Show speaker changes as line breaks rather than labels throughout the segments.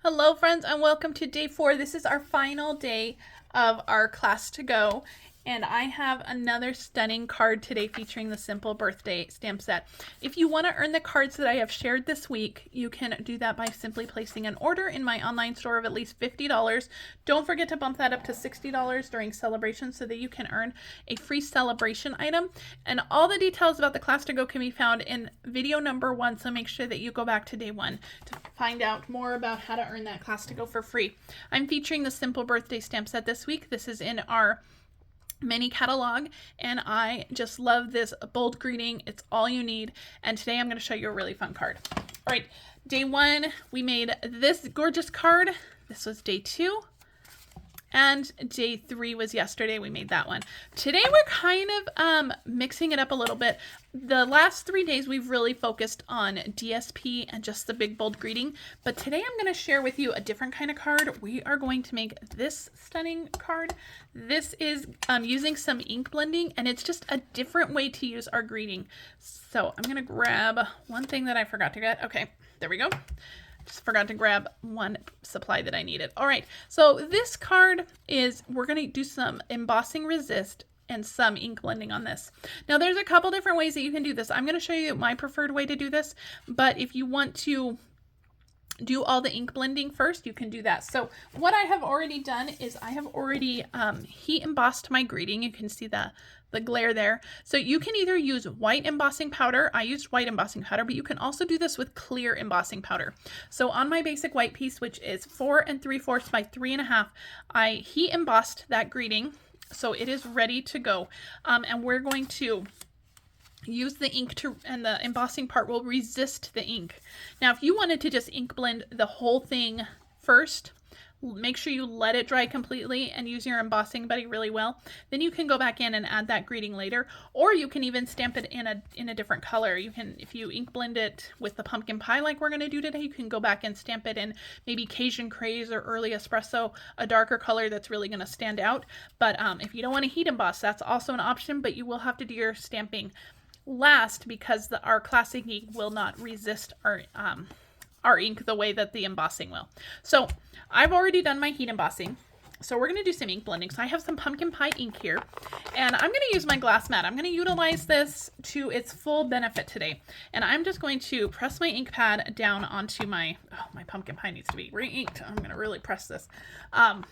Hello friends and welcome to day 4. This is our final day of our class to go, and I have another stunning card today featuring the Simple Birthday stamp set. If you want to earn the cards that I have shared this week, you can do that by simply placing an order in my online store of at least $50. Don't forget to bump that up to $60 during celebration so that you can earn a free celebration item. And all the details about the class to go can be found in video number 1, so make sure that you go back to day 1 to find out more about how to earn that class to go for free. I'm featuring the Simple Birthday stamp set this week. This is in our mini catalog, and I just love this bold greeting. It's all you need, and today I'm going to show you a really fun card. All right, day 1 we made this gorgeous card. This was day 2, and day 3 was yesterday. We made that one. Today we're kind of mixing it up a little bit. The last 3 days we've really focused on DSP and just the big bold greeting, but today I'm going to share with you a different kind of card. We are going to make this stunning card. This is using some ink blending, and it's just a different way to use our greeting. So I'm going to grab one thing that I forgot to get. Okay, there we go. Just forgot to grab one supply that I needed. All right, so this card is, we're going to do some embossing resist and some ink blending on this. Now there's a couple different ways that you can do this. I'm going to show you my preferred way to do this, but if you want to do all the ink blending first, you can do that. So what I have already done is I have already heat embossed my greeting. You can see the glare there. So you can either use white embossing powder. I used white embossing powder, but you can also do this with clear embossing powder. So on my basic white piece, which is 4 3/4 by 3.5, I heat embossed that greeting. So it is ready to go. And we're going to use the ink to, and the embossing part will resist the ink. Now, if you wanted to just ink blend the whole thing first, make sure you let it dry completely and use your embossing buddy really well. Then you can go back in and add that greeting later, or you can even stamp it in a different color. You can, if you ink blend it with the pumpkin pie like we're going to do today, you can go back and stamp it in maybe Cajun Craze or Early Espresso, a darker color that's really going to stand out. But if you don't want to heat emboss, that's also an option, but you will have to do your stamping last because our classic ink will not resist our ink the way that the embossing will. So I've already done my heat embossing, so we're going to do some ink blending. So I have some pumpkin pie ink here, and I'm going to use my glass mat. I'm going to utilize this to its full benefit today, and I'm just going to press my ink pad down onto my pumpkin pie needs to be re-inked. I'm going to really press this. I'm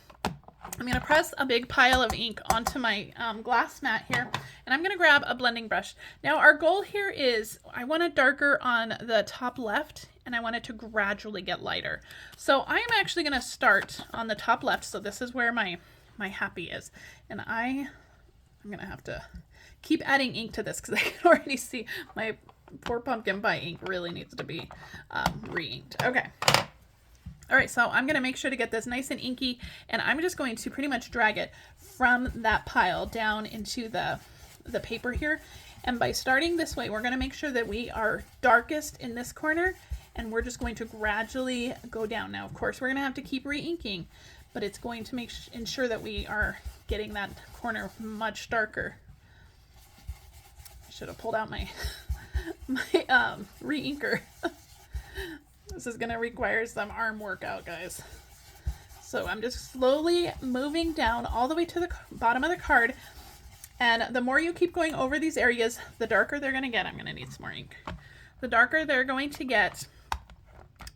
going to press a big pile of ink onto my glass mat here, and I'm going to grab a blending brush. Now our goal here is I want it darker on the top left, and I want it to gradually get lighter. So I'm actually going to start on the top left. So this is where my happy is, and I'm going to have to keep adding ink to this because I can already see my poor pumpkin pie ink really needs to be re-inked. Okay. All right, so I'm going to make sure to get this nice and inky, and I'm just going to pretty much drag it from that pile down into the paper here. And by starting this way, we're going to make sure that we are darkest in this corner, and we're just going to gradually go down. Now, of course, we're going to have to keep re-inking, but it's going to ensure that we are getting that corner much darker. I should have pulled out my re-inker. This is going to require some arm workout, guys. So I'm just slowly moving down all the way to the bottom of the card. And the more you keep going over these areas, the darker they're going to get. I'm going to need some more ink. The darker they're going to get,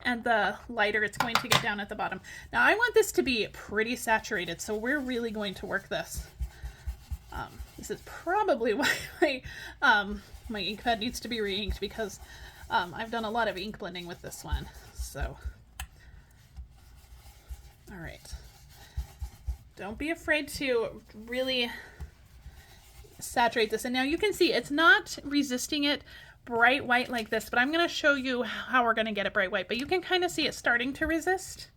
and the lighter it's going to get down at the bottom. Now I want this to be pretty saturated, so we're really going to work this. This is probably why my ink pad needs to be re-inked, because I've done a lot of ink blending with this one. So, all right. Don't be afraid to really saturate this. And now you can see it's not resisting it bright white like this, but I'm going to show you how we're going to get it bright white. But you can kind of see it starting to resist.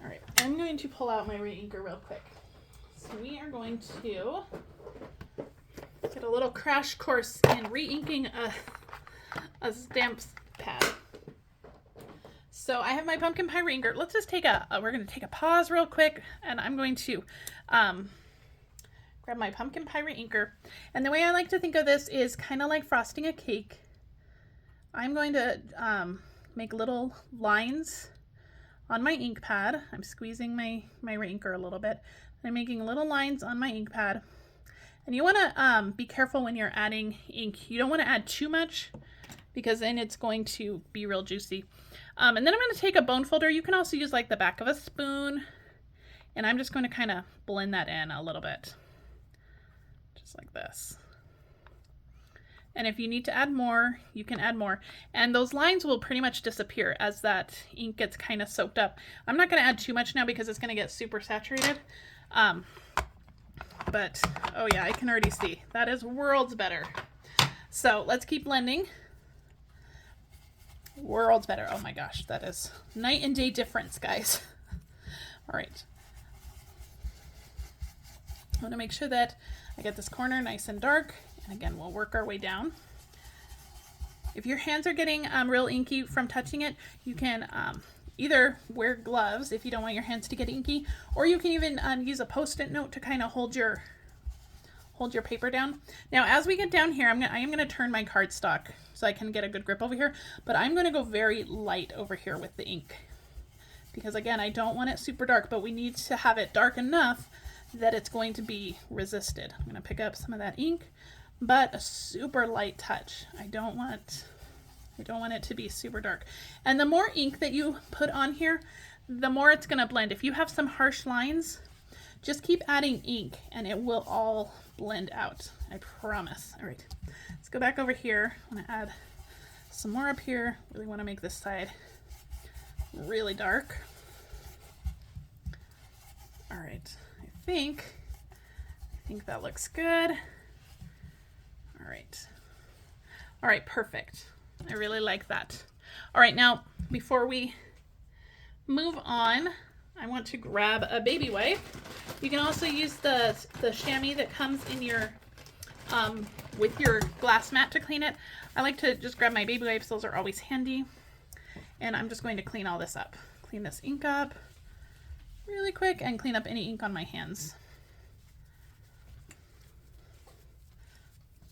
All right, I'm going to pull out my re-inker real quick. So we are going to get a little crash course in re-inking a stamp pad. So I have my pumpkin pie re-inker. Let's just take we're going to take a pause real quick, and I'm going to grab my pumpkin pie re-inker. And the way I like to think of this is kind of like frosting a cake. I'm going to make little lines on my ink pad. I'm squeezing my inker a little bit. I'm making little lines on my ink pad. And you want to be careful when you're adding ink. You don't want to add too much because then it's going to be real juicy. And then I'm going to take a bone folder. You can also use like the back of a spoon. And I'm just going to kind of blend that in a little bit. Just like this. And if you need to add more, you can add more. And those lines will pretty much disappear as that ink gets kind of soaked up. I'm not going to add too much now because it's going to get super saturated. But, oh yeah, I can already see. That is worlds better. So let's keep blending. Worlds better. Oh my gosh, that is night and day difference, guys. All right. I want to make sure that I get this corner nice and dark. And again, we'll work our way down. If your hands are getting real inky from touching it, you can either wear gloves if you don't want your hands to get inky, or you can even use a Post-it note to kind of hold your paper down. Now, as we get down here, I am gonna turn my cardstock so I can get a good grip over here, but I'm gonna go very light over here with the ink because again, I don't want it super dark, but we need to have it dark enough that it's going to be resisted. I'm gonna pick up some of that ink, but a super light touch. I don't want it to be super dark. And the more ink that you put on here, the more it's gonna blend. If you have some harsh lines, just keep adding ink and it will all blend out. I promise. All right, let's go back over here. I'm gonna add some more up here. Really wanna make this side really dark. All right, I think that looks good. All right, perfect. I really like that. All right, now before we move on, I want to grab a baby wipe. You can also use the chamois that comes in your with your glass mat to clean it. I like to just grab my baby wipes. Those are always handy. And I'm just going to clean all this up. Clean this ink up really quick and clean up any ink on my hands.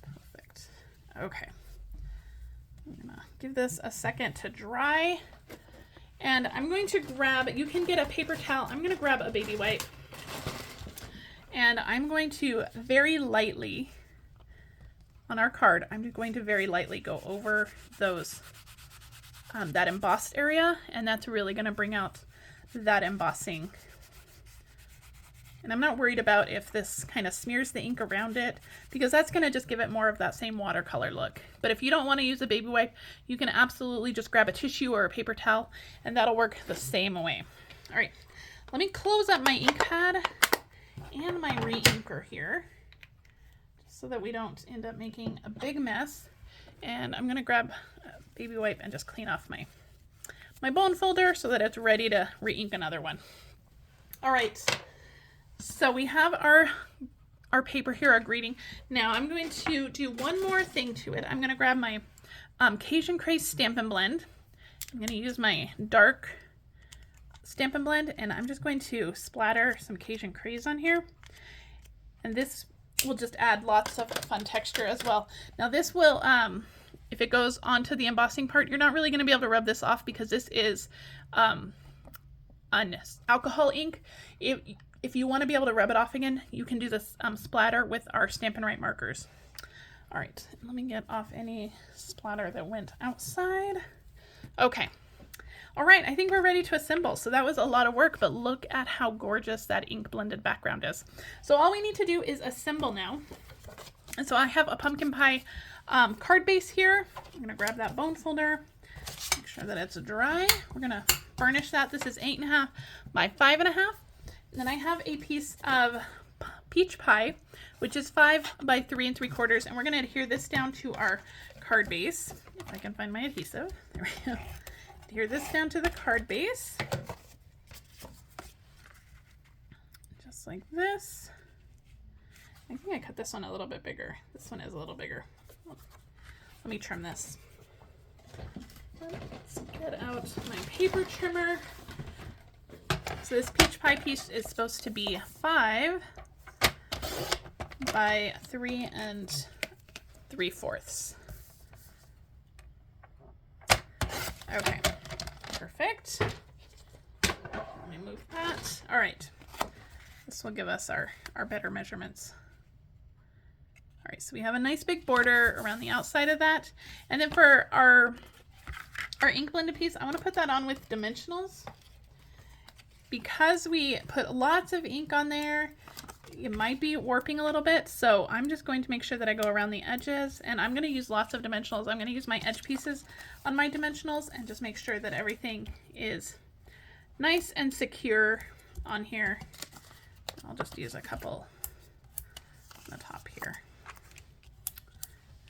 Perfect. Okay. I'm gonna give this a second to dry. And I'm going to grab, you can get a paper towel. I'm gonna grab a baby wipe. And I'm going to very lightly, on our card, I'm just going to very lightly go over those, that embossed area. And that's really gonna bring out that embossing. And I'm not worried about if this kind of smears the ink around it, because that's going to just give it more of that same watercolor look. But if you don't want to use a baby wipe, you can absolutely just grab a tissue or a paper towel, and that'll work the same way. All right, let me close up my ink pad and my re-inker here, so that we don't end up making a big mess. And I'm going to grab a baby wipe and just clean off my bone folder so that it's ready to re-ink another one. All right. So we have our paper here, our greeting. Now I'm going to do one more thing to it. I'm going to grab my Cajun Craze Stampin' Blend. I'm going to use my dark Stampin' Blend, and I'm just going to splatter some Cajun Craze on here. And this will just add lots of fun texture as well. Now this will, if it goes onto the embossing part, you're not really going to be able to rub this off because this is an alcohol ink. If you want to be able to rub it off again, you can do this splatter with our Stampin' Right markers. All right, let me get off any splatter that went outside. Okay. All right, I think we're ready to assemble. So that was a lot of work, but look at how gorgeous that ink blended background is. So all we need to do is assemble now. And so I have a pumpkin pie card base here. I'm gonna grab that bone folder, make sure that it's dry. We're gonna burnish that. This is 8.5 by 5.5. And then I have a piece of peach pie, which is 5 by 3 3/4. And we're gonna adhere this down to our card base. If I can find my adhesive, there we go. Adhere this down to the card base. Just like this. I think I cut this one a little bit bigger. This one is a little bigger. Let me trim this. Let's get out my paper trimmer. So this peach pie piece is supposed to be 5 by 3 3/4. Okay. Perfect. Let me move that. All right. This will give us our better measurements. All right, so we have a nice big border around the outside of that. And then for our ink blended piece, I want to put that on with dimensionals. Because we put lots of ink on there, it might be warping a little bit. So I'm just going to make sure that I go around the edges, and I'm going to use lots of dimensionals. I'm going to use my edge pieces on my dimensionals and just make sure that everything is nice and secure on here. I'll just use a couple on the top here.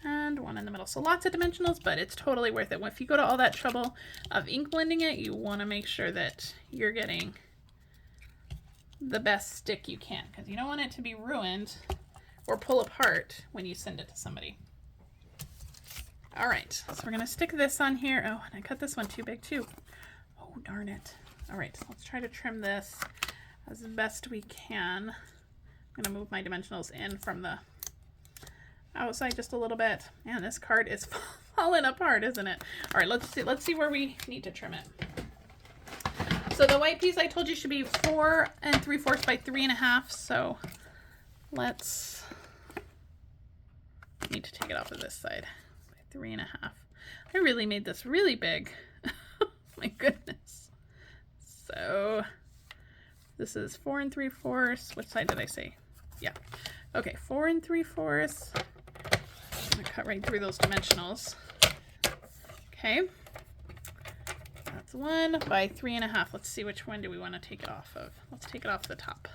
And one in the middle. So lots of dimensionals, but it's totally worth it. If you go to all that trouble of ink blending it, you want to make sure that you're getting the best stick you can, because you don't want it to be ruined or pull apart when you send it to somebody. All right, so we're going to stick this on here. Oh, and I cut this one too big too. Oh, darn it. All right, so let's try to trim this as best we can. I'm going to move my dimensionals in from the outside just a little bit. Man, this card is falling apart, isn't it? All right, let's see where we need to trim it. So the white piece I told you should be 4 3/4 by 3 1/2. So let's need to take it off of this side by 3 1/2. I really made this really big. My goodness. So this is 4 3/4. What side did I say? Yeah. Okay, 4 3/4. I'm gonna cut right through those dimensionals. Okay. That's 1 by 3 1/2. Let's see, which one do we want to take it off of? Let's take it off the top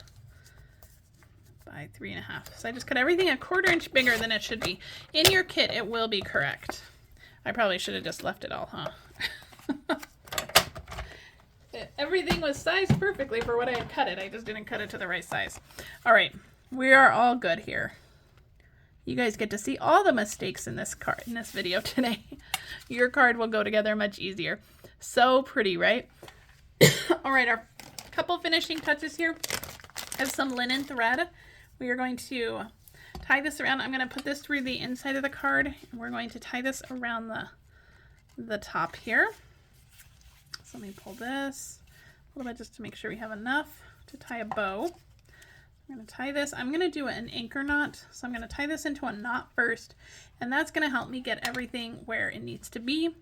by 3 1/2. So I just cut everything 1/4 inch bigger than it should be. In your kit, it will be correct. I probably should have just left it all, huh? Everything was sized perfectly for what I had cut it. I just didn't cut it to the right size. All right, we are all good here. You guys get to see all the mistakes in this card, in this video today. Your card will go together much easier. So pretty, right? All right, our couple finishing touches here is some linen thread. We are going to tie this around. I'm going to put this through the inside of the card, and we're going to tie this around the top here. So let me pull this a little bit just to make sure we have enough to tie a bow. I'm going to tie this. I'm going to do an anchor knot. So I'm going to tie this into a knot first, and that's going to help me get everything where it needs to be.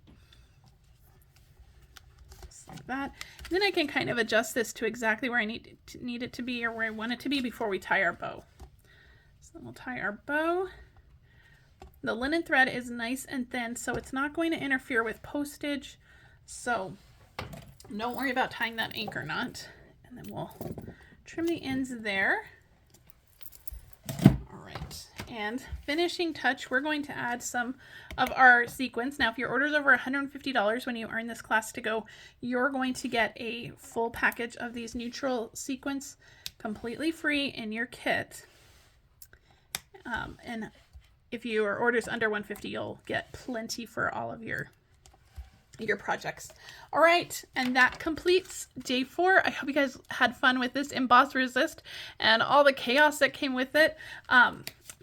Just like that. And then I can kind of adjust this to exactly where I need it to be, or where I want it to be before we tie our bow. So then we'll tie our bow. The linen thread is nice and thin, so it's not going to interfere with postage. So don't worry about tying that anchor knot. And then we'll trim the ends there. All right, and finishing touch, we're going to add some of our sequins. Now, if your order is over $150 when you earn this class to go, you're going to get a full package of these neutral sequins completely free in your kit. And if your order is under $150, you'll get plenty for all of your projects. All right, and that completes day 4. I hope you guys had fun with this emboss resist and all the chaos that came with it.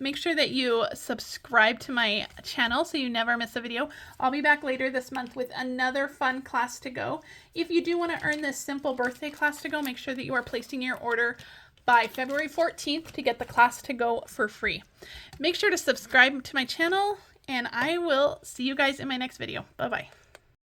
Make sure that you subscribe to my channel so you never miss a video. I'll be back later this month with another fun class to go. If you do want to earn this simple birthday class to go, make sure that you are placing your order by February 14th to get the class to go for free. Make sure to subscribe to my channel, and I will see you guys in my next video. Bye-bye.